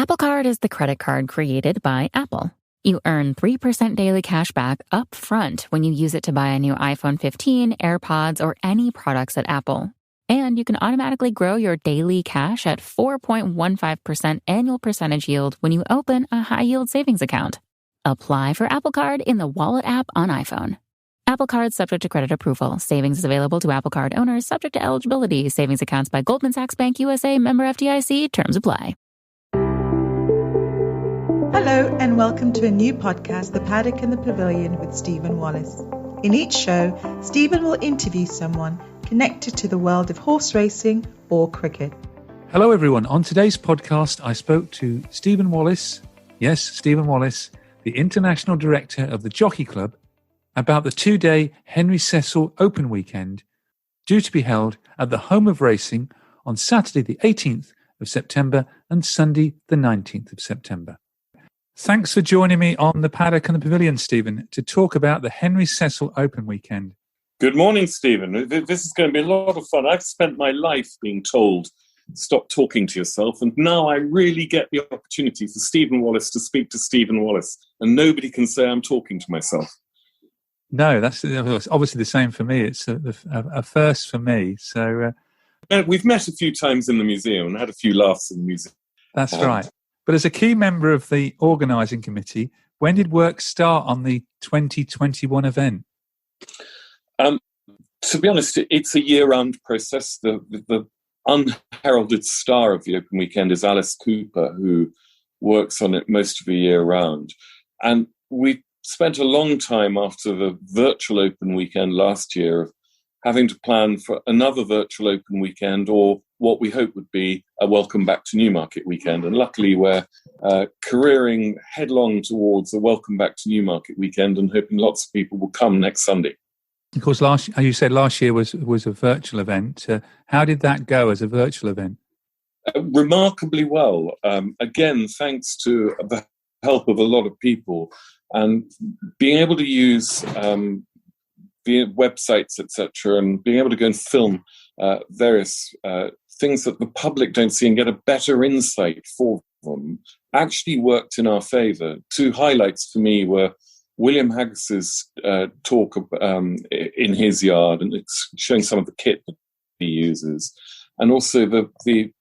Apple Card is the credit card created by Apple. You earn 3% daily cash back up front when you use it to buy a new iPhone 15, AirPods, or any products at Apple. And you can automatically grow your daily cash at 4.15% annual percentage yield when you open a high-yield savings account. Apply for Apple Card in the Wallet app on iPhone. Apple Card subject to credit approval. Savings is available to Apple Card owners subject to eligibility. Savings accounts by Goldman Sachs Bank USA, member FDIC. Terms apply. Hello and welcome to a new podcast, The Paddock and the Pavilion with Stephen Wallis. In each show, Stephen will interview someone connected to the world of horse racing or cricket. Hello everyone. On today's podcast, I spoke to Stephen Wallis, yes, Stephen Wallis, the International Director of the Jockey Club, about the two-day Henry Cecil Open Weekend, due to be held at the Home of Racing on Saturday the 18th of September and Sunday the 19th of September. Thanks for joining me on the Paddock and the Pavilion, Stephen, to talk about the Henry Cecil Open Weekend. Good morning, Stephen. This is going to be a lot of fun. I've spent my life being told, stop talking to yourself, and now I really get the opportunity for Stephen Wallis to speak to Stephen Wallis, and nobody can say I'm talking to myself. No, that's obviously the same for me. It's a first for me. So we've met a few times in the museum and had a few laughs in the museum. That's right. But as a key member of the organising committee, when did work start on the 2021 event? To be honest, it's a year-round process. The unheralded star of the Open Weekend is Alice Cooper, who works on it most of the year round. And we spent a long time after the virtual Open Weekend last year of having to plan for another virtual Open Weekend, or what we hope would be a Welcome Back to Newmarket weekend. And luckily we're careering headlong towards a Welcome Back to Newmarket weekend and hoping lots of people will come next Sunday. Of course, last year was a virtual event. How did that go as a virtual event? Remarkably well. Again, thanks to the help of a lot of people and being able to use the websites, etc., and being able to go and film various things that the public don't see and get a better insight for them actually worked in our favour. Two highlights for me were William Haggis's talk in his yard and showing some of the kit that he uses, and also the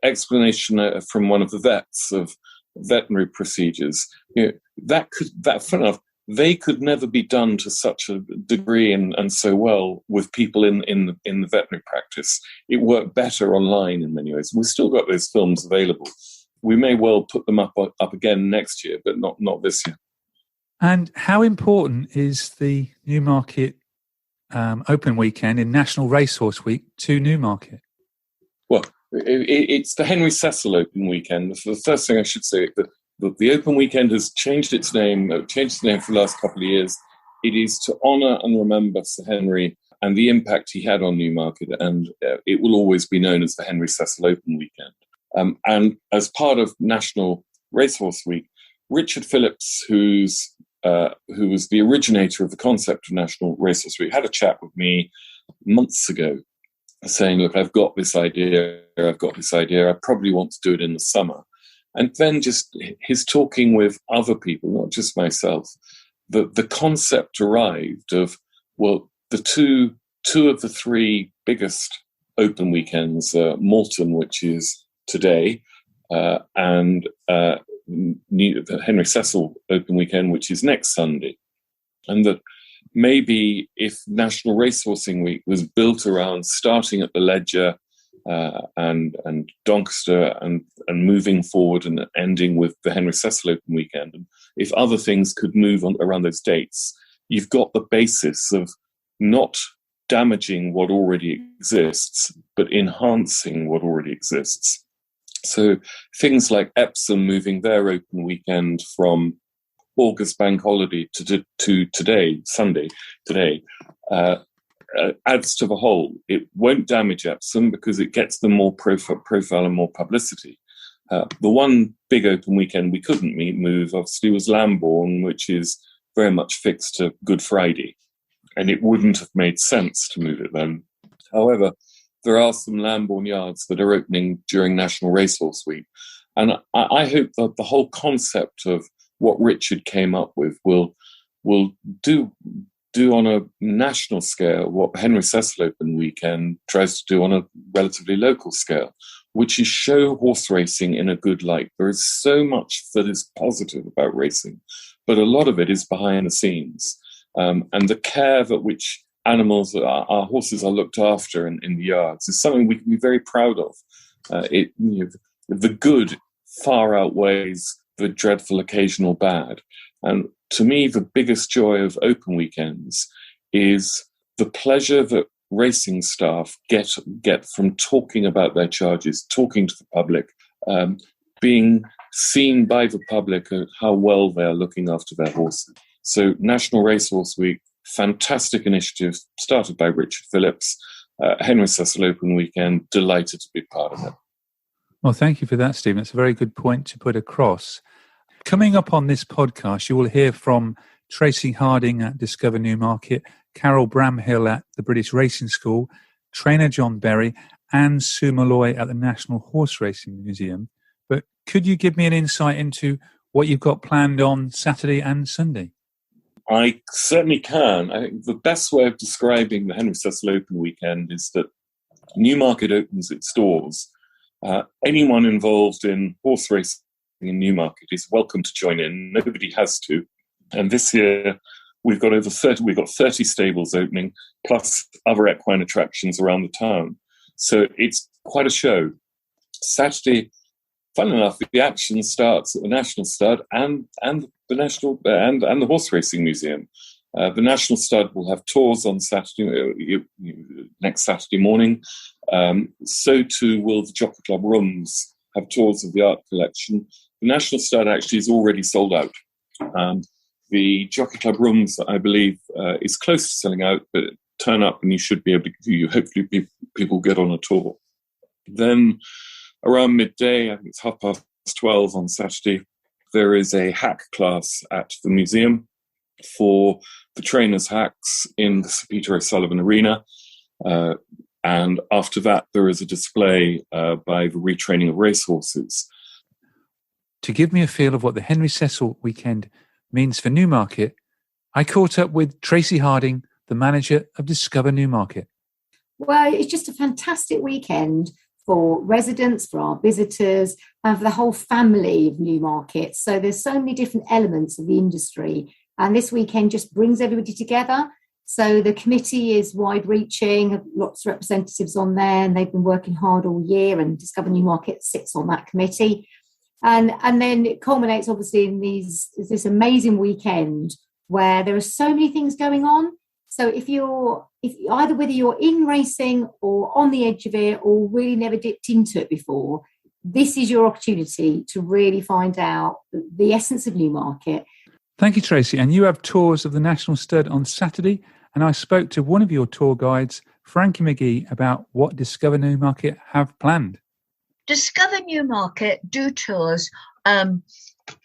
explanation from one of the vets of veterinary procedures. You know, fun enough, they could never be done to such a degree and so well with people in the veterinary practice. It worked better online in many ways. We've still got those films available. We may well put them up again next year, but not this year. And how important is the Newmarket Open Weekend in National Racehorse Week to Newmarket? Well, it's the Henry Cecil Open Weekend. The first thing I should say, the Open Weekend has changed its name for the last couple of years. It is to honour and remember Sir Henry and the impact he had on Newmarket, and it will always be known as the Henry Cecil Open Weekend. And as part of National Racehorse Week, Richard Phillips, who was the originator of the concept of National Racehorse Week, had a chat with me months ago saying, look, I've got this idea, I probably want to do it in the summer. And then just his talking with other people, not just myself, the concept arrived of, well, the two of the three biggest open weekends, Malton, which is today, and the Henry Cecil Open Weekend, which is next Sunday. And that maybe if National Racehorsing Week was built around starting at the Ledger and Doncaster and moving forward and ending with the Henry Cecil Open Weekend, and if other things could move on around those dates, you've got the basis of not damaging what already exists, but enhancing what already exists. So things like Epsom moving their open weekend from August bank holiday to today, Sunday, adds to the whole. It won't damage Epsom because it gets them more profile and more publicity. The one big open weekend we couldn't move, obviously, was Lambourne, which is very much fixed to Good Friday. And it wouldn't have made sense to move it then. However, there are some Lambourne yards that are opening during National Racehorse Week. And I hope that the whole concept of what Richard came up with will do on a national scale what Henry Cecil Open Weekend tries to do on a relatively local scale, which is show horse racing in a good light. There is so much that is positive about racing, but a lot of it is behind the scenes. And the care that which animals, our horses, are looked after in the yards is something we can be very proud of. The good far outweighs the dreadful occasional bad. And to me, the biggest joy of open weekends is the pleasure that racing staff get from talking about their charges, talking to the public, being seen by the public at how well they are looking after their horses. So National Racehorse Week, fantastic initiative started by Richard Phillips. Henry Cecil Open Weekend, delighted to be part of it. Well, thank you for that, Stephen. It's a very good point to put across. Coming up on this podcast, you will hear from Tracey Harding at Discover Newmarket, Carol Bramhill at the British Racing School, trainer John Berry, and Sue Molloy at the National Horse Racing Museum. But could you give me an insight into what you've got planned on Saturday and Sunday? I certainly can. I think the best way of describing the Henry Cecil Open Weekend is that Newmarket opens its doors. Anyone involved in horse racing in Newmarket is welcome to join in. Nobody has to. And this year we've got 30 stables opening, plus other equine attractions around the town. So it's quite a show. Saturday, fun enough, the action starts at the National Stud and the National and the Horse Racing Museum. The National Stud will have tours on Saturday, next Saturday morning. So too will the Jockey Club rooms have tours of the art collection. The National Stud actually is already sold out. The Jockey Club rooms, I believe, is close to selling out, but turn up and you should be able to, hopefully people get on a tour. Then around midday, I think it's 12:30 on Saturday, there is a hack class at the museum for the trainers' hacks in the Sir Peter O'Sullivan Arena. And after that, there is a display by the retraining of racehorses. To give me a feel of what the Henry Cecil Weekend means for Newmarket, I caught up with Tracey Harding, the manager of Discover Newmarket. Well, it's just a fantastic weekend for residents, for our visitors, and for the whole family of Newmarket. So there's so many different elements of the industry, and this weekend just brings everybody together. So the committee is wide-reaching, lots of representatives on there, and they've been working hard all year, and Discover Newmarket sits on that committee. And then it culminates, obviously, in this amazing weekend where there are so many things going on. So if either whether you're in racing or on the edge of it or really never dipped into it before, this is your opportunity to really find out the essence of Newmarket. Thank you, Tracey. And you have tours of the National Stud on Saturday. And I spoke to one of your tour guides, Frankie McGhee, about what Discover Newmarket have planned. Discover Newmarket do tours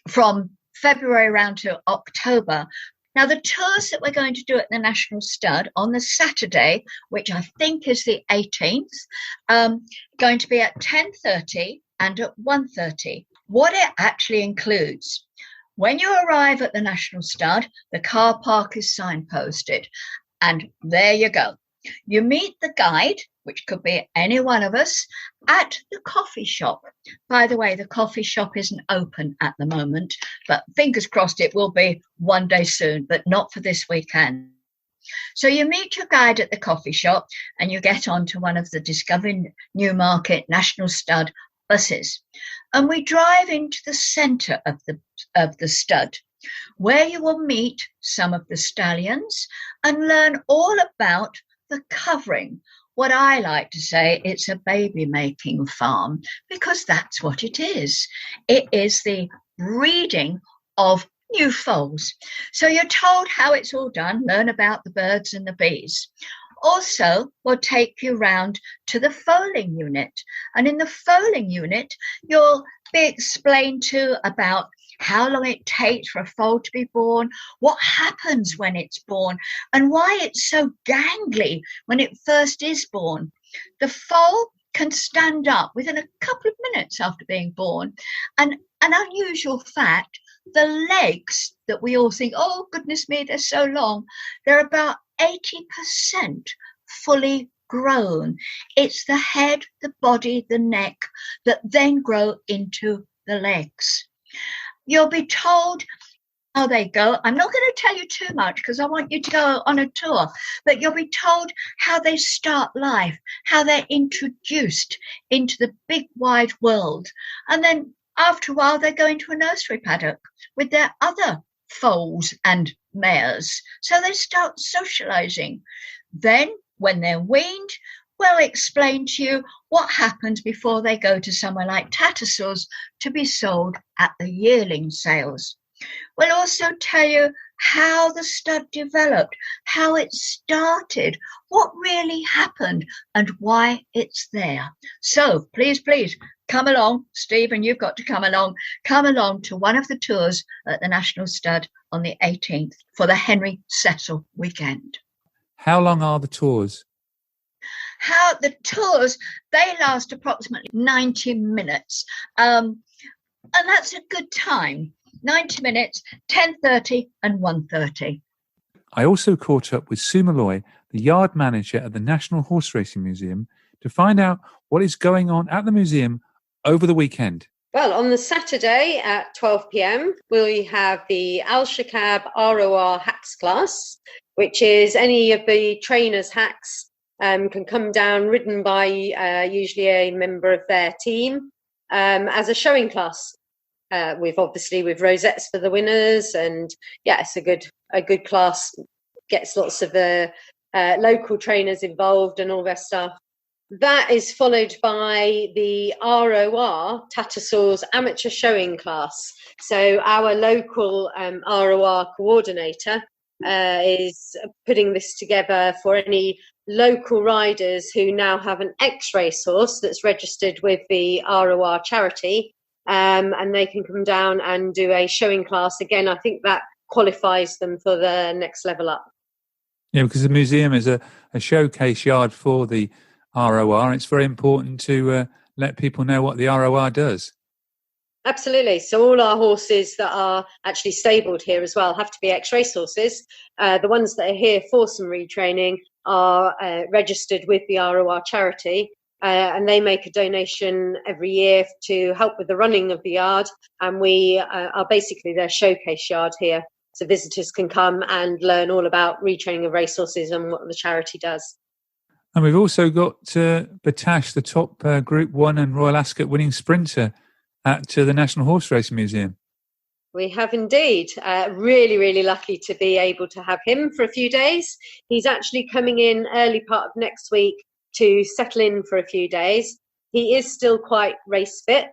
from February around to October. Now, the tours that we're going to do at the National Stud on the Saturday, which I think is the 18th, going to be at 10:30 and at 1:30. What it actually includes: when you arrive at the National Stud, the car park is signposted, and there you go. You meet the guide, which could be any one of us, at the coffee shop. By the way, the coffee shop isn't open at the moment, but fingers crossed it will be one day soon, but not for this weekend. So you meet your guide at the coffee shop and you get onto one of the Discover Newmarket National Stud buses. And we drive into the centre of the stud, where you will meet some of the stallions and learn all about the covering. What I like to say, it's a baby making farm, because that's what it is. It is the breeding of new foals. So you're told how it's all done, learn about the birds and the bees. Also, we'll take you round to the foaling unit. And in the foaling unit, you'll be explained to about how long it takes for a foal to be born, what happens when it's born, and why it's so gangly when it first is born. The foal can stand up within a couple of minutes after being born. And an unusual fact, the legs that we all think, oh, goodness me, they're so long, they're about 80% fully grown. It's the head, the body, the neck that then grow into the legs. You'll be told how they go. I'm not going to tell you too much because I want you to go on a tour, but you'll be told how they start life, how they're introduced into the big wide world. And then after a while, they go into a nursery paddock with their other foals and mares. So they start socializing. Then when they're weaned, we'll explain to you what happens before they go to somewhere like Tattersalls to be sold at the yearling sales. We'll also tell you how the stud developed, how it started, what really happened, and why it's there. So please, come along. Stephen, you've got to come along. Come along to one of the tours at the National Stud on the 18th for the Henry Cecil weekend. How long are the tours? How the tours, they last approximately 90 minutes. And that's a good time. 90 minutes, 10:30 and 1:30. I also caught up with Sue Molloy, the yard manager at the National Horse Racing Museum, to find out what is going on at the museum over the weekend. Well, on the Saturday at 12 p.m, we have the Al Shakab ROR hacks class, which is any of the trainers' hacks can come down ridden by usually a member of their team as a showing class. With rosettes for the winners, and it's a good class. Gets lots of the local trainers involved and all their stuff. That is followed by the ROR Tattersalls amateur showing class. So our local ROR coordinator is putting this together for any local riders who now have an ex-race horse that's registered with the ROR charity. And they can come down and do a showing class. Again, I think that qualifies them for the next level up. Yeah, because the museum is a showcase yard for the ROR. It's very important to let people know what the ROR does. Absolutely. So all our horses that are actually stabled here as well have to be ex-race horses. The ones that are here for some retraining are registered with the ROR charity. And they make a donation every year to help with the running of the yard. And we are basically their showcase yard here. So visitors can come and learn all about retraining of racehorses and what the charity does. And we've also got Batash, the top Group 1 and Royal Ascot winning sprinter at the National Horse Racing Museum. We have indeed. Really, really lucky to be able to have him for a few days. He's actually coming in early part of next week to settle in for a few days. He is still quite race fit,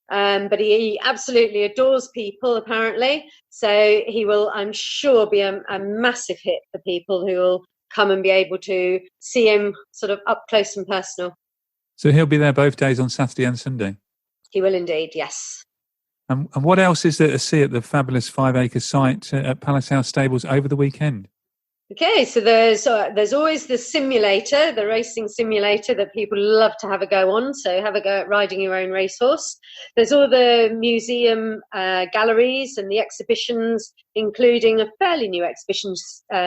but he absolutely adores people, apparently. So he will, I'm sure, be a massive hit for people who will come and be able to see him sort of up close and personal. So he'll be there both days on Saturday and Sunday? He will indeed, yes. And what else is there to see at the fabulous 5-acre site at Palace House Stables over the weekend? Okay, so there's always the simulator, the racing simulator that people love to have a go on. So have a go at riding your own racehorse. There's all the museum galleries and the exhibitions, including a fairly new exhibition,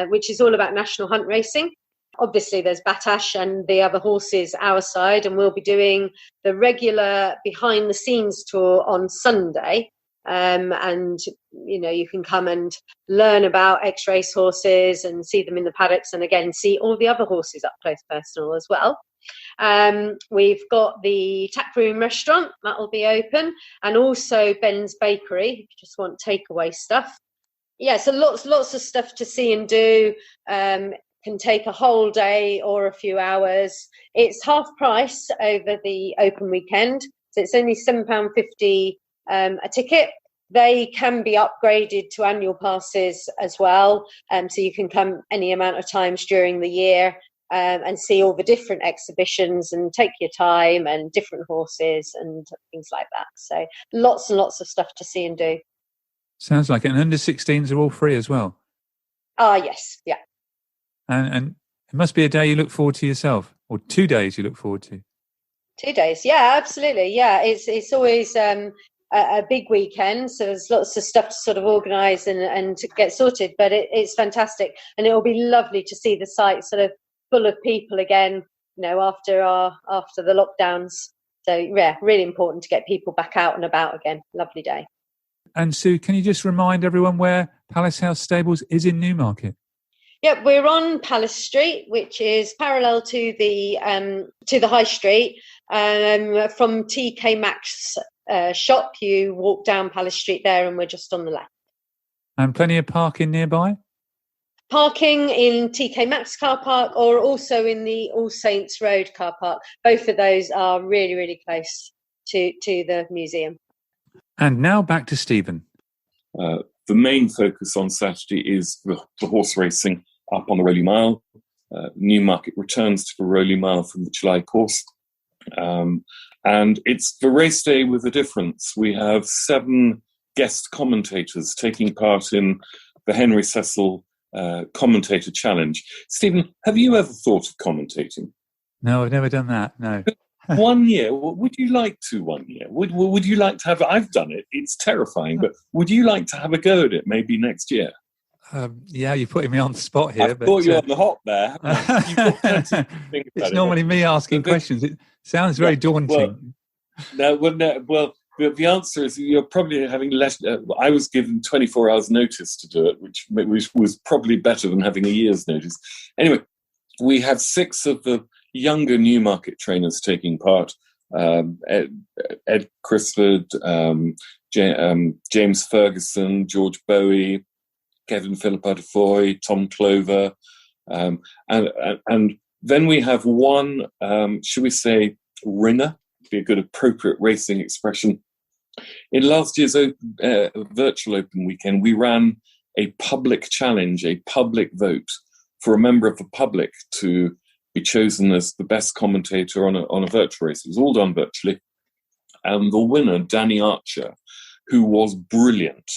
which is all about national hunt racing. Obviously, there's Batash and the other horses our side, and we'll be doing the regular behind-the-scenes tour on Sunday. And, you know, you can come and learn about ex-race horses and see them in the paddocks, and again, see all the other horses up close personal as well. We've got the taproom restaurant that will be open, and also Ben's Bakery if you just want takeaway stuff. Yeah, so lots of stuff to see and do. Can take a whole day or a few hours. It's half price over the open weekend, so it's only £7.50 a ticket. They can be upgraded to annual passes as well, so you can come any amount of times during the year and see all the different exhibitions and take your time and different horses and things like that. So lots and lots of stuff to see and do. Sounds like it. And under 16s are all free as well? Yes, yeah. And it must be a day you look forward to yourself, or 2 days you look forward to. 2 days. Yeah, absolutely. Yeah, it's always a big weekend, so there's lots of stuff to sort of organise and to get sorted. But it's fantastic, and it will be lovely to see the site sort of full of people again. After the lockdowns. So yeah, really important to get people back out and about again. Lovely day. And Sue, can you just remind everyone where Palace House Stables is in Newmarket? Yep, we're on Palace Street, which is parallel to the High Street. From TK Maxx shop, you walk down Palace Street there, and we're just on the left. And plenty of parking nearby? Parking in TK Maxx car park, or also in the All Saints Road car park. Both of those are really, really close to the museum. And now back to Stephen. The main focus on Saturday is the horse racing up on the Rowley Mile. Newmarket returns to the Rowley Mile from the July course. And it's the race day with a difference. We have 7 guest commentators taking part in the Henry Cecil Commentator Challenge. Stephen, have you ever thought of commentating? No, I've never done that, no. 1 year? Would you like to 1 year? Would you like to have... I've done it. It's terrifying, but would you like to have a go at it maybe next year? Yeah, you're putting me on the spot here. I thought you were on the hop there. It's normally me asking questions. It sounds very daunting. Well, the answer is you're probably having less... I was given 24 hours notice to do it, which was probably better than having a year's notice. Anyway, we have 6 of the younger Newmarket trainers taking part. Ed Crisford, James Ferguson, George Bowie, Kevin Philippa Defoy, Tom Clover. And then we have one, should we say, ringer, be a good appropriate racing expression. In last year's virtual Open Weekend, we ran a public challenge, a public vote for a member of the public to be chosen as the best commentator on a virtual race. It was all done virtually. And the winner, Danny Archer, who was brilliant,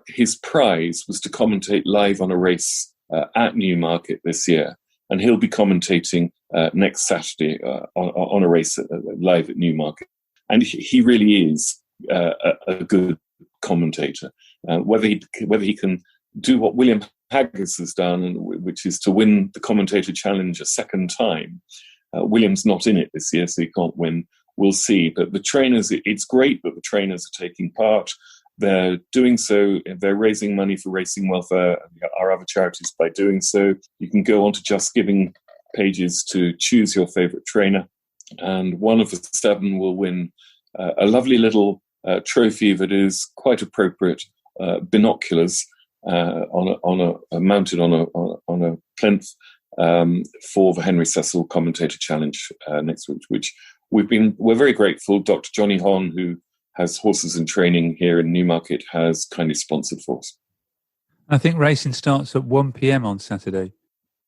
his prize was to commentate live on a race at Newmarket this year. And he'll be commentating next Saturday on a race live at Newmarket. And he really is a good commentator. Whether he can do what William Haggis has done, which is to win the commentator challenge a second time. William's not in it this year, so he can't win. We'll see. But the trainers, it's great that the trainers are taking part. They're doing so, they're raising money for Racing Welfare and our other charities by doing so. You can go onto Just Giving pages to choose your favourite trainer. And one of the 7 will win a lovely little trophy that is quite appropriate, binoculars, mounted on a plinth for the Henry Cecil Commentator Challenge next week, which we're very grateful. Dr. Johnny Hon, who has horses in training here in Newmarket, has kindly sponsored for us. I think racing starts at 1 p.m. on Saturday.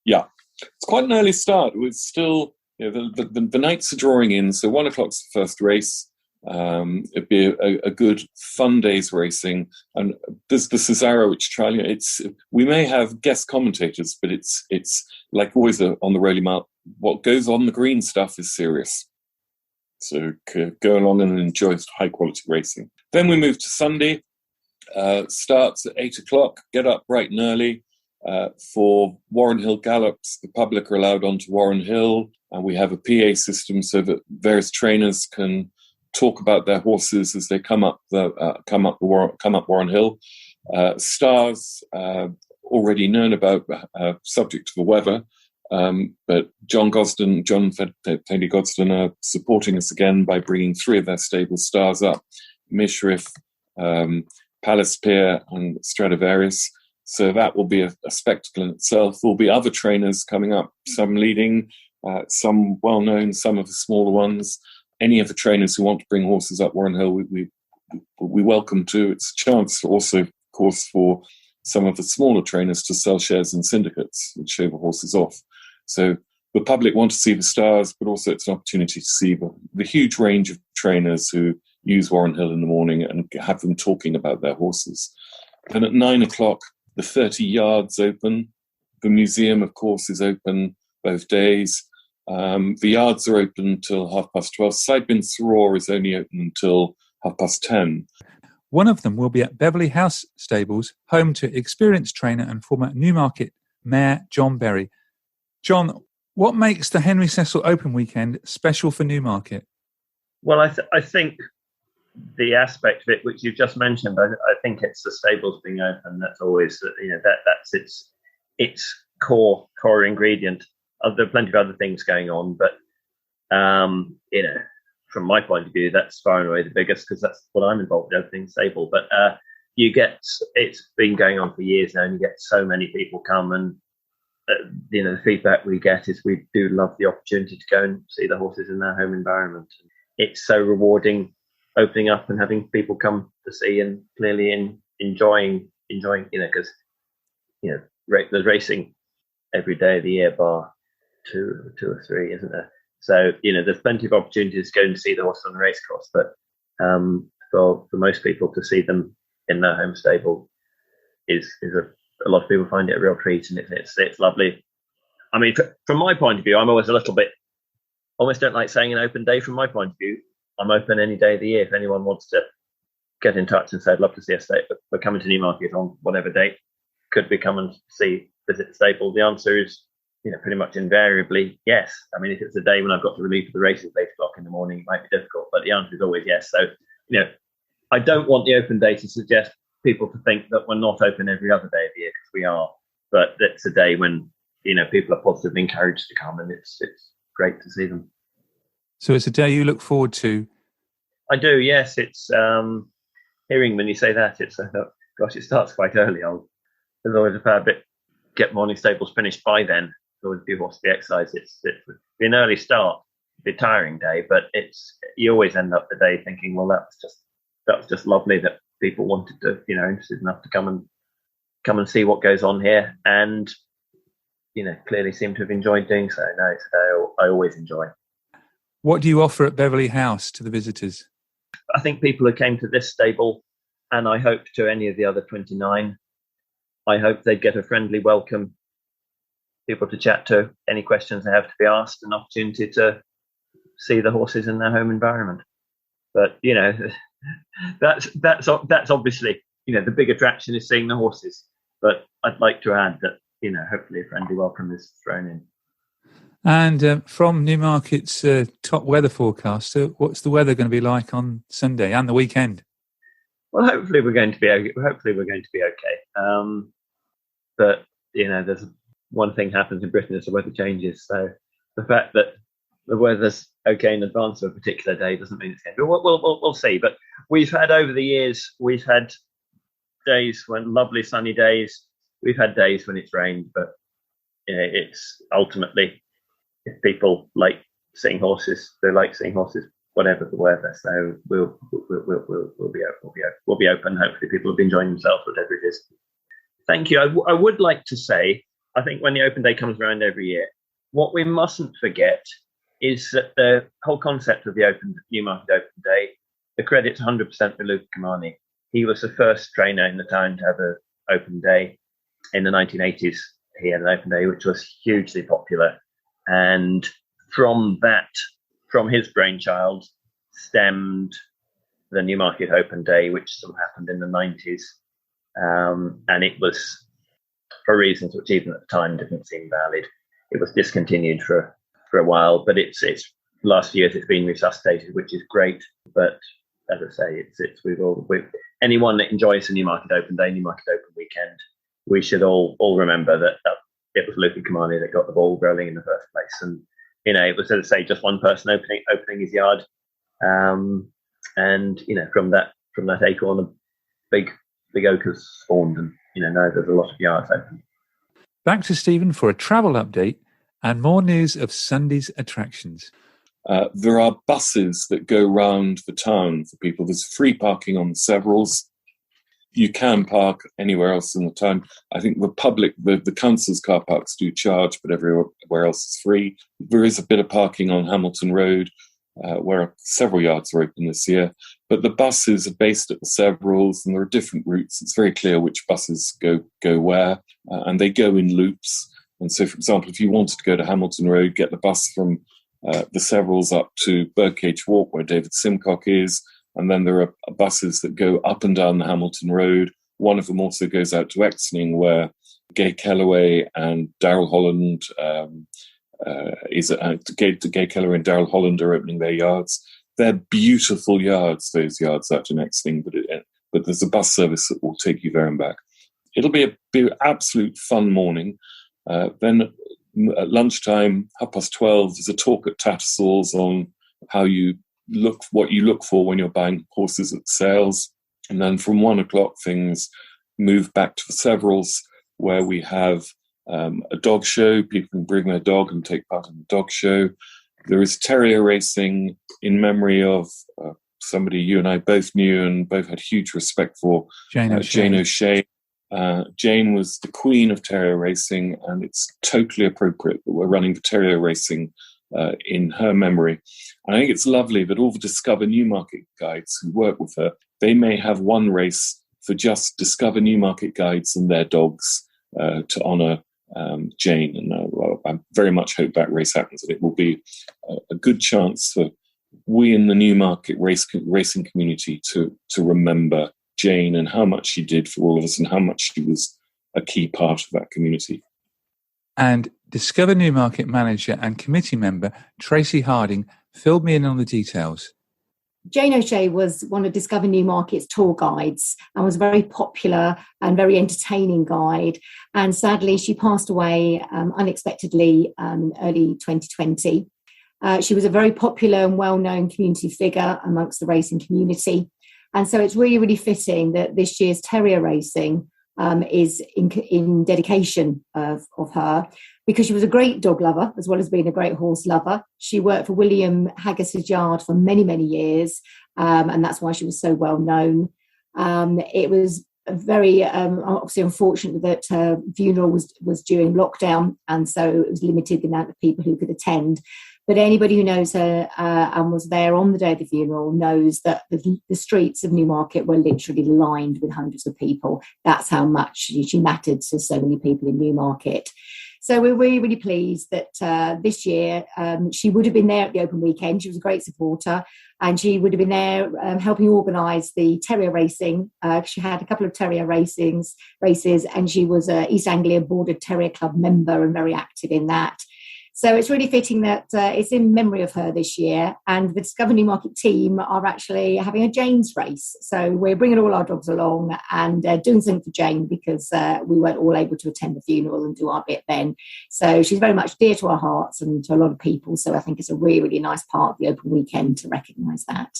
Yeah, it's quite an early start. It's still, the nights are drawing in, so 1 o'clock's the first race. It'd be a good fun day's racing, and there's the Cesaro trial. We may have guest commentators, but it's like always on the Rowley Mile. What goes on the green stuff is serious. So go along and enjoy high quality racing. Then we move to Sunday. Starts at 8 o'clock. Get up bright and early for Warren Hill Gallops. The public are allowed onto Warren Hill, and we have a PA system so that various trainers can talk about their horses as they come up Warren Hill. Stars already known about, subject to the weather, but John Fendy Gosden are supporting us again by bringing 3 of their stable stars up: Mishriff, Palace Pier, and Stradivarius. So that will be a spectacle in itself. There will be other trainers coming up, some leading, some well-known, some of the smaller ones. Any of the trainers who want to bring horses up Warren Hill, we welcome to. It's a chance also, of course, for some of the smaller trainers to sell shares in syndicates and show the horses off. So the public want to see the stars, but also it's an opportunity to see the huge range of trainers who use Warren Hill in the morning and have them talking about their horses. Then at 9 o'clock, the 30 yards open. The museum, of course, is open both days. The yards are open until 12:30. Sidebin Thrower is only open until 10:30. One of them will be at Beverley House Stables, home to experienced trainer and former Newmarket Mayor John Berry. John, what makes the Henry Cecil Open Weekend special for Newmarket? Well, I think the aspect of it, which you've just mentioned, I think it's the stables being open. That's always, that's its core ingredient. There are plenty of other things going on, but from my point of view, that's far and away the biggest, because that's what I'm involved in, opening stable. But it's been going on for years now, and you get so many people come, and the feedback we get is we do love the opportunity to go and see the horses in their home environment. It's so rewarding opening up and having people come to see and clearly enjoying, because there's racing every day of the year, bar two or three, isn't there? So there's plenty of opportunities to go and see the horse on the racecourse, but for most people to see them in their home stable is a lot of people find it a real treat, and it's lovely. I mean, from my point of view, I'm always a little bit, almost don't like saying an open day. From my point of view, I'm open any day of the year. If anyone wants to get in touch and say, I'd love to see a stable, but we're coming to Newmarket on whatever date, could we come and visit the stable? The answer is, pretty much invariably yes. I mean, if it's a day when I've got to leave for the races at 8 o'clock in the morning, it might be difficult, but the answer is always yes. So, I don't want the open day to suggest people to think that we're not open every other day of the year, because we are, but it's a day when, people are positively encouraged to come, and it's great to see them. So it's a day you look forward to? I do, yes. It's hearing when you say that, it's gosh, it starts quite early. There's always a fair bit, get morning stables finished by then. Always do what's the exercise. It's be an early start, be a tiring day, but you always end up the day thinking, well, that was just lovely that people wanted to, interested enough to come and see what goes on here, and clearly seem to have enjoyed doing so. No, it's a day I always enjoy. What do you offer at Beverley House to the visitors? I think people who came to this stable, and I hope to any of the other 29, I hope they'd get a friendly welcome, people to chat to, any questions they have to be asked, an opportunity to see the horses in their home environment. But that's obviously the big attraction is seeing the horses. But I'd like to add that hopefully a friendly welcome is thrown in. And from Newmarket's top weather forecaster, what's the weather going to be like on Sunday and the weekend? Well, hopefully we're going to be okay. But there's one thing happens in Britain is the weather changes. So the fact that the weather's okay in advance of a particular day doesn't mean it's going to be. We'll see. But we've had over the years, we've had days when lovely sunny days. We've had days when it's rained, but it's ultimately, if people like seeing horses, they like seeing horses, whatever the weather. So we'll be open. Hopefully, people will be enjoying themselves, whatever it is. Thank you. I would like to say, I think when the open day comes around every year, what we mustn't forget is that the whole concept of the Newmarket Open Day, the credit's 100% to Luca Cumani. He was the first trainer in the town to have an open day. In the 1980s, he had an open day, which was hugely popular. And from his brainchild, stemmed the Newmarket Open Day, which sort of happened in the 90s. And it was, for reasons which even at the time didn't seem valid, it was discontinued for a while. But it's last year it's been resuscitated, which is great. But as I say, anyone that enjoys the Newmarket Open Day, Newmarket Open Weekend, we should all remember that it was Luca Cumani that got the ball rolling in the first place. And it was, as I say, just one person opening his yard. And from that acorn, a big oak has spawned, and now there's a lot of yards open. Back to Stephen for a travel update and more news of Sunday's attractions. There are buses that go round the town for people. There's free parking on the Severals. You can park anywhere else in the town. I think the council's car parks do charge, but everywhere else is free. There is a bit of parking on Hamilton Road, where several yards are open this year. But the buses are based at the Severals, and there are different routes. It's very clear which buses go where, and they go in loops. And so, for example, if you wanted to go to Hamilton Road, get the bus from the Severals up to Birdcage Walk, where David Simcock is, and then there are buses that go up and down the Hamilton Road. One of them also goes out to Exning, where Gay Kellaway and Daryl Holland Gay Kellaway and Daryl Holland are opening their yards. They're beautiful yards, those yards out in Exning, but there's a bus service that will take you there and back. It'll be an absolute fun morning. Then at lunchtime, 12:30, there's a talk at Tattersall's on what you look for when you're buying horses at sales. And then from 1 o'clock, things move back to the Severals, where we have a dog show. People can bring their dog and take part in the dog show. There is terrier racing in memory of somebody you and I both knew and both had huge respect for, Jane O'Shea. Jane was the queen of terrier racing, and it's totally appropriate that we're running the terrier racing in her memory. And I think it's lovely that all the Discover Newmarket guides who work with her, they may have one race for just Discover Newmarket guides and their dogs to honour Jane. And I very much hope that race happens, and it will be a good chance for we in the Newmarket racing community to remember Jane and how much she did for all of us and how much she was a key part of that community. And Discover Newmarket manager and committee member Tracey Harding filled me in on the details. Jane O'Shea was one of Discover Newmarket's tour guides and was a very popular and very entertaining guide. And sadly, she passed away unexpectedly in early 2020. She was a very popular and well-known community figure amongst the racing community. And so it's really, really fitting that this year's terrier racing is in dedication of her, because she was a great dog lover as well as being a great horse lover. She worked for William Haggis's yard for many, many years, and that's why she was so well known. It was very obviously unfortunate that her funeral was during lockdown, and so it was limited the amount of people who could attend. But anybody who knows her and was there on the day of the funeral knows that the streets of Newmarket were literally lined with hundreds of people. That's how much she mattered to so many people in Newmarket. So we're really, really pleased that this year she would have been there at the Open Weekend. She was a great supporter, and she would have been there helping organise the terrier racing. She had a couple of terrier races, and she was an East Anglia Border Terrier Club member and very active in that. So it's really fitting that it's in memory of her this year, and the Discover Newmarket team are actually having a Jane's race. So we're bringing all our dogs along and doing something for Jane, because we weren't all able to attend the funeral and do our bit then. So she's very much dear to our hearts and to a lot of people. So I think it's a really, really nice part of the Open Weekend to recognise that.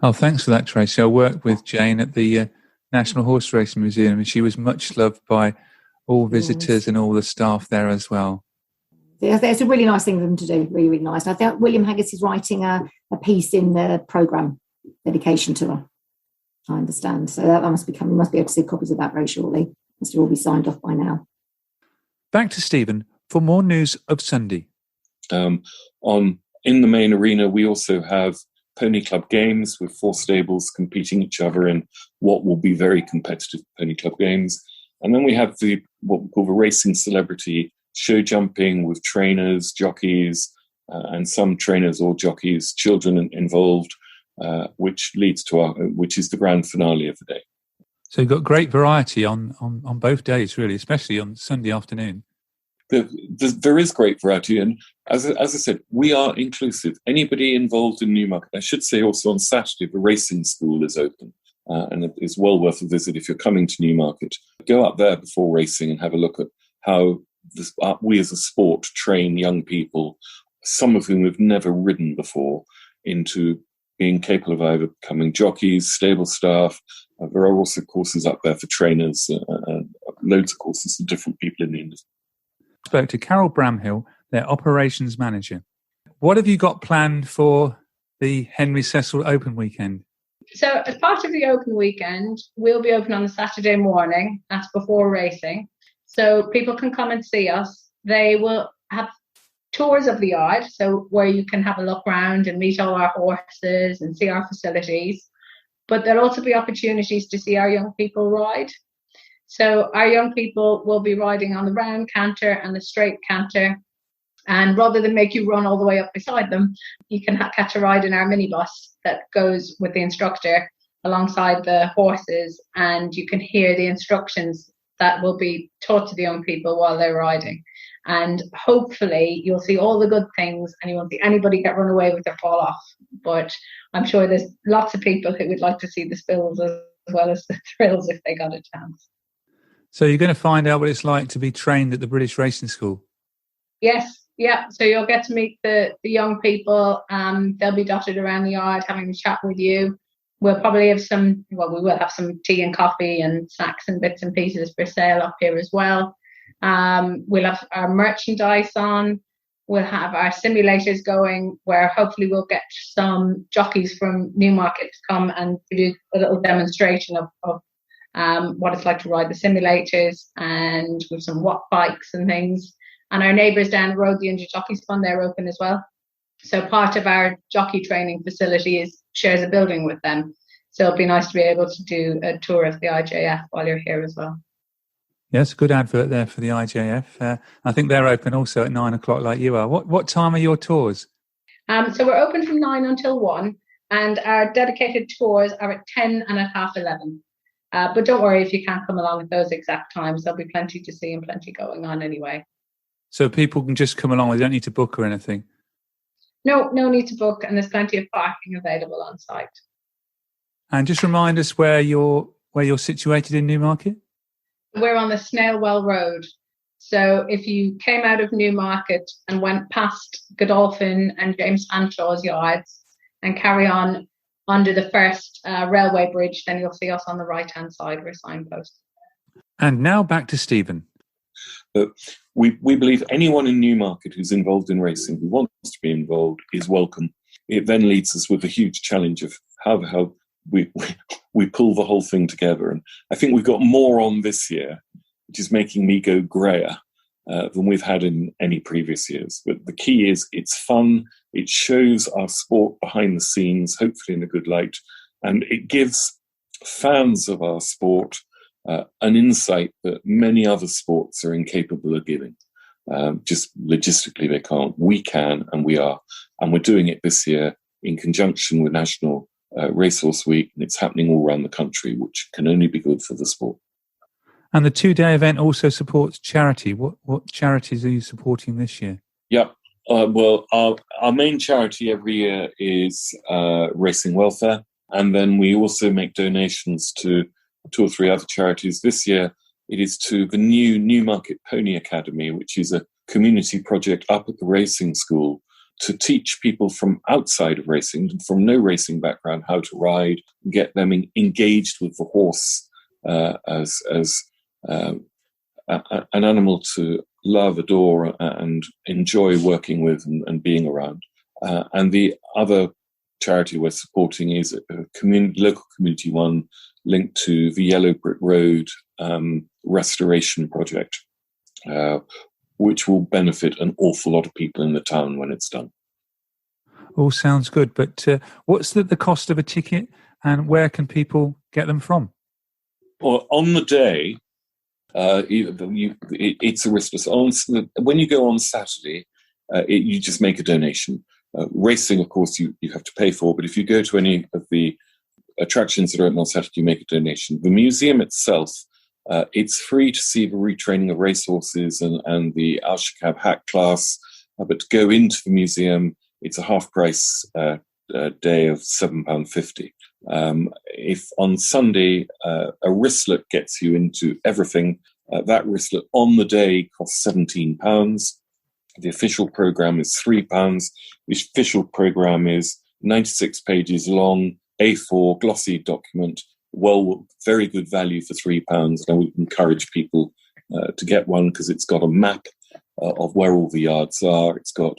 Oh, thanks for that, Tracey. I worked with Jane at the National Horse Racing Museum, and she was much loved by all visitors and all the staff there as well. It's a really nice thing for them to do, really, really nice. And I think William Haggis is writing a piece in the programme, dedication to her, I understand. So that must be coming. We must be able to see copies of that very shortly. Must all be signed off by now. Back to Stephen for more news of Sunday. In the main arena, we also have Pony Club Games with 4 stables competing each other in what will be very competitive Pony Club Games. And then we have what we call the Racing Celebrity show jumping with trainers, jockeys, and some trainers or jockeys, children involved, which is the grand finale of the day. So you've got great variety on both days, really, especially on Sunday afternoon. There is great variety, and as I said, we are inclusive. Anybody involved in Newmarket, I should say also on Saturday, the racing school is open, and it is well worth a visit if you're coming to Newmarket. Go up there before racing and have a look at how we as a sport train young people, some of whom have never ridden before, into being capable of either becoming jockeys, stable staff. There are also courses up there for trainers, loads of courses for different people in the industry. I spoke to Carol Bramhill, their operations manager. What have you got planned for the Henry Cecil Open Weekend? So as part of the Open Weekend, we'll be open on the Saturday morning. That's before racing. So people can come and see us. They will have tours of the yard, so where you can have a look around and meet all our horses and see our facilities. But there'll also be opportunities to see our young people ride. So our young people will be riding on the round canter and the straight canter. And rather than make you run all the way up beside them, you can catch a ride in our minibus that goes with the instructor alongside the horses, and you can hear the instructions that will be taught to the young people while they're riding. And hopefully you'll see all the good things and you won't see anybody get run away with or fall off. But I'm sure there's lots of people who would like to see the spills as well as the thrills if they got a chance. So you're going to find out what it's like to be trained at the British Racing School? Yes, yeah. So you'll get to meet the young people. They'll be dotted around the yard having a chat with you. We'll probably have we will have some tea and coffee and snacks and bits and pieces for sale up here as well. We'll have our merchandise on. We'll have our simulators going, where hopefully we'll get some jockeys from Newmarket to come and do a little demonstration of what it's like to ride the simulators, and with some watt bikes and things. And our neighbours down the road, the Injured Jockeys Fund, they're open as well. So part of our jockey training facility shares a building with them. So it'll be nice to be able to do a tour of the IJF while you're here as well. Yes, good advert there for the IJF. I think they're open also at 9 o'clock like you are. What time are your tours? So we're open from 9 until 1, and our dedicated tours are at 10 and at half 11. But don't worry if you can't come along at those exact times. There'll be plenty to see and plenty going on anyway. So people can just come along. They don't need to book or anything? No need to book, and there's plenty of parking available on site. And just remind us where you're situated in Newmarket? We're on the Snailwell Road. So if you came out of Newmarket and went past Godolphin and James Fanshaw's yards and carry on under the first railway bridge, then you'll see us on the right-hand side. We're signposted. And now back to Stephen. We believe anyone in Newmarket who's involved in racing, who wants to be involved, is welcome. It then leads us with the huge challenge of how we pull the whole thing together. And I think we've got more on this year, which is making me go grayer than we've had in any previous years. But the key is it's fun. It shows our sport behind the scenes, hopefully in a good light. And it gives fans of our sport an insight that many other sports are incapable of giving. Just logistically, they can't. We can, and we are. And we're doing it this year in conjunction with National Racehorse Week, and it's happening all around the country, which can only be good for the sport. And the 2-day event also supports charity. What charities are you supporting this year? Yep. Well, our main charity every year is Racing Welfare, and then we also make donations to 2 or 3 other charities. This year, it is to the new Newmarket Pony Academy, which is a community project up at the racing school to teach people from outside of racing, from no racing background, how to ride, get them engaged with the horse as an animal to love, adore, and enjoy working with and being around. And the other charity we're supporting is a local community one linked to the Yellow Brick Road restoration project, which will benefit an awful lot of people in the town when it's done. All sounds good, but what's the cost of a ticket, and where can people get them from? Well, on the day, it's a wristless. When you go on Saturday, you just make a donation. Racing, of course, you have to pay for, but if you go to any of the attractions that are open on Saturday, you make a donation. The museum itself, it's free to see the retraining of racehorses and the Al-Shakab hack class, but to go into the museum, it's a half price day of £7.50. If on Sunday a wristlet gets you into everything, that wristlet on the day costs £17. The official programme is £3. The official programme is 96 pages long, A4 glossy document, very good value for £3. And I would encourage people to get one because it's got a map of where all the yards are. It's got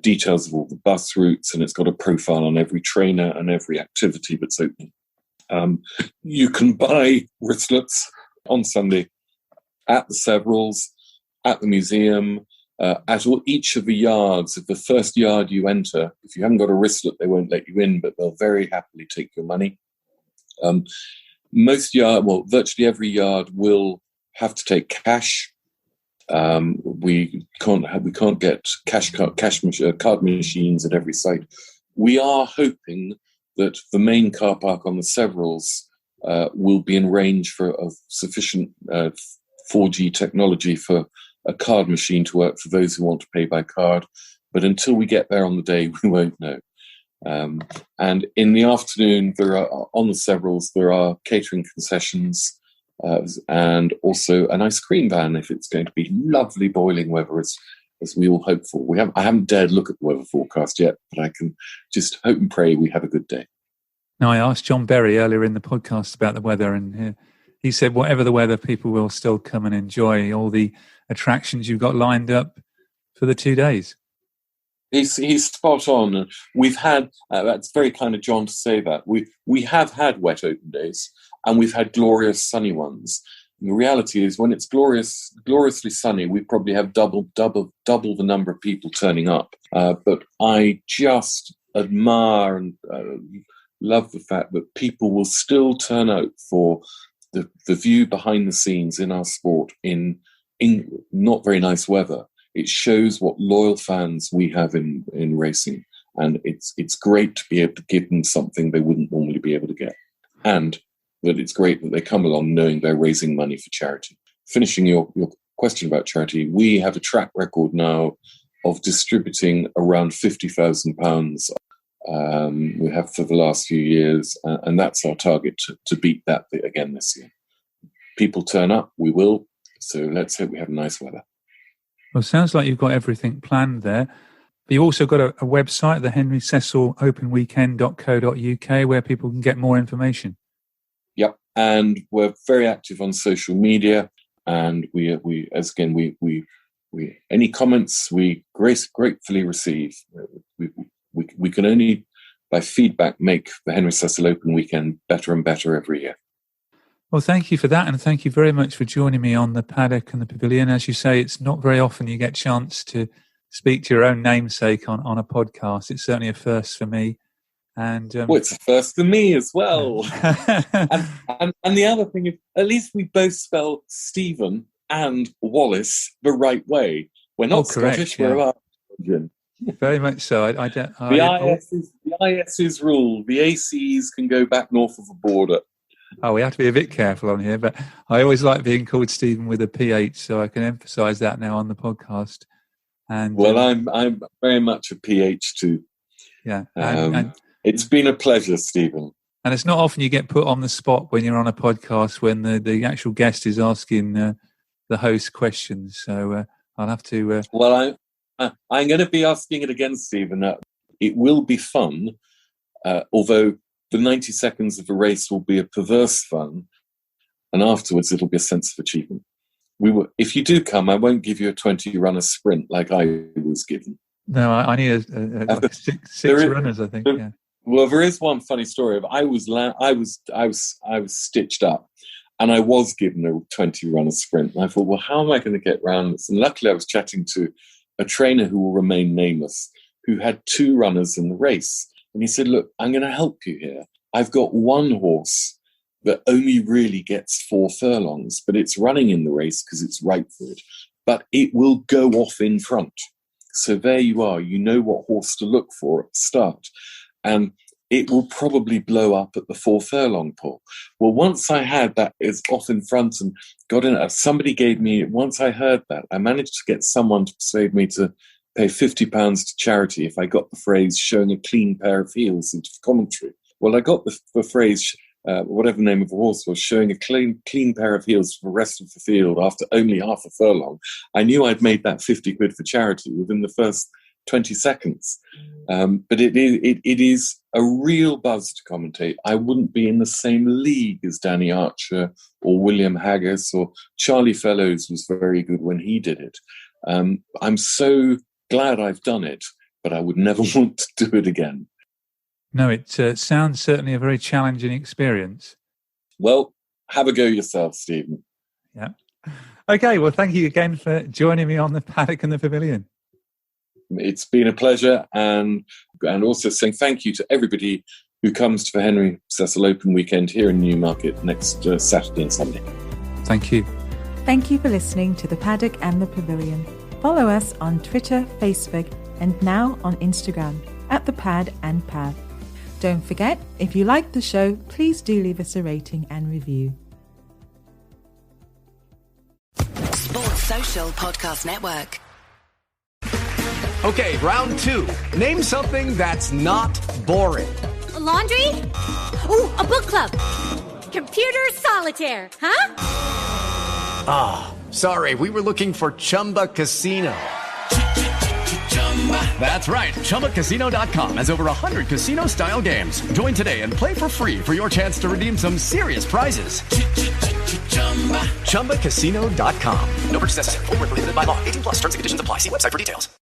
details of all the bus routes, and it's got a profile on every trainer and every activity that's open. You can buy wristlets on Sunday at the Severals, at the museum, at each of the yards. If the first yard you enter, if you haven't got a wristlet, they won't let you in, but they'll very happily take your money. virtually every yard will have to take cash. We can't get card machines at every site. We are hoping that the main car park on the Severals will be in range for a sufficient 4G technology for a card machine to work for those who want to pay by card. But until we get there on the day, we won't know. And in the afternoon, on the Severals, there are catering concessions and also an ice cream van if it's going to be lovely boiling weather as we all hope for. I haven't dared look at the weather forecast yet, but I can just hope and pray we have a good day. Now, I asked John Berry earlier in the podcast about the weather, and he said whatever the weather, people will still come and enjoy all the attractions you've got lined up for the 2 days. He's spot on. We've had, that's very kind of John to say that. We have had wet open days, and we've had glorious sunny ones. And the reality is, when it's gloriously sunny, we probably have double the number of people turning up. But I just admire and love the fact that people will still turn out for the view behind the scenes in our sport in not very nice weather. It shows what loyal fans we have in racing, and it's great to be able to give them something they wouldn't normally be able to get, and that it's great that they come along knowing they're raising money for charity. Finishing your question about charity, we have a track record now of distributing around £50,000. We have for the last few years, and that's our target to beat that again this year. People turn up, we will, so let's hope we have nice weather. Well, sounds like you've got everything planned there. But you've also got a website, the Henry Cecil Open Weekend.co.uk, where people can get more information. Yep, and we're very active on social media, and we any comments we gratefully receive. We can only, by feedback, make the Henry Cecil Open Weekend better and better every year. Well, thank you for that, and thank you very much for joining me on the Paddock and the Pavilion. As you say, it's not very often you get a chance to speak to your own namesake on a podcast. It's certainly a first for me. And it's a first for me as well. and the other thing is, at least we both spell Stephen and Wallis the right way. We're not Scottish, we're American. Very much so. The IS's rule. The ACs can go back north of the border. Oh, we have to be a bit careful on here, but I always like being called Stephen with a PH, so I can emphasise that now on the podcast. And I'm very much a PH too. Yeah, and it's been a pleasure, Stephen. And it's not often you get put on the spot when you're on a podcast when the actual guest is asking the host questions. So I'll have to. Well, I'm going to be asking it again, Stephen. It will be fun, although the 90 seconds of the race will be a perverse fun, and afterwards it'll be a sense of achievement. If you do come, I won't give you a 20-runner sprint like I was given. No, I need like six runners, I think. Yeah. Well, there is one funny story. I was stitched up, and I was given a 20-runner sprint. And I thought, well, how am I going to get around this? And luckily, I was chatting to a trainer who will remain nameless, who had 2 runners in the race. And he said, look, I'm going to help you here. I've got one horse that only really gets 4 furlongs, but it's running in the race because it's right for it. But it will go off in front. So there you are. You know what horse to look for at the start. And it will probably blow up at the 4 furlong pull. Well, once I had that is off in front and got in, once I heard that, I managed to get someone to persuade me to pay £50 to charity if I got the phrase showing a clean pair of heels into the commentary. Well, I got the phrase, whatever the name of the horse was, showing a clean pair of heels for the rest of the field after only half a furlong. I knew I'd made that 50 quid for charity within the first 20 seconds. But it is a real buzz to commentate. I wouldn't be in the same league as Danny Archer or William Haggis, or Charlie Fellows was very good when he did it. I'm so glad I've done it, but I would never want to do it again. No, it sounds certainly a very challenging experience. Well, have a go yourself, Stephen. Yeah. Okay, well, thank you again for joining me on the Paddock and the Pavilion. It's been a pleasure, and also saying thank you to everybody who comes to the Henry Cecil Open Weekend here in Newmarket next Saturday and Sunday. Thank you. Thank you for listening to The Paddock and the Pavilion. Follow us on Twitter, Facebook, and now on Instagram at The Pad and Pav. Don't forget, if you like the show, please do leave us a rating and review. Sports Social Podcast Network. Okay, round 2. Name something that's not boring. A laundry? Ooh, a book club. Computer solitaire, huh? Ah, sorry, we were looking for Chumba Casino. That's right, ChumbaCasino.com has over 100 casino-style games. Join today and play for free for your chance to redeem some serious prizes. ChumbaCasino.com. No purchase necessary. Void where prohibited by law. 18+. Terms and conditions apply. See website for details.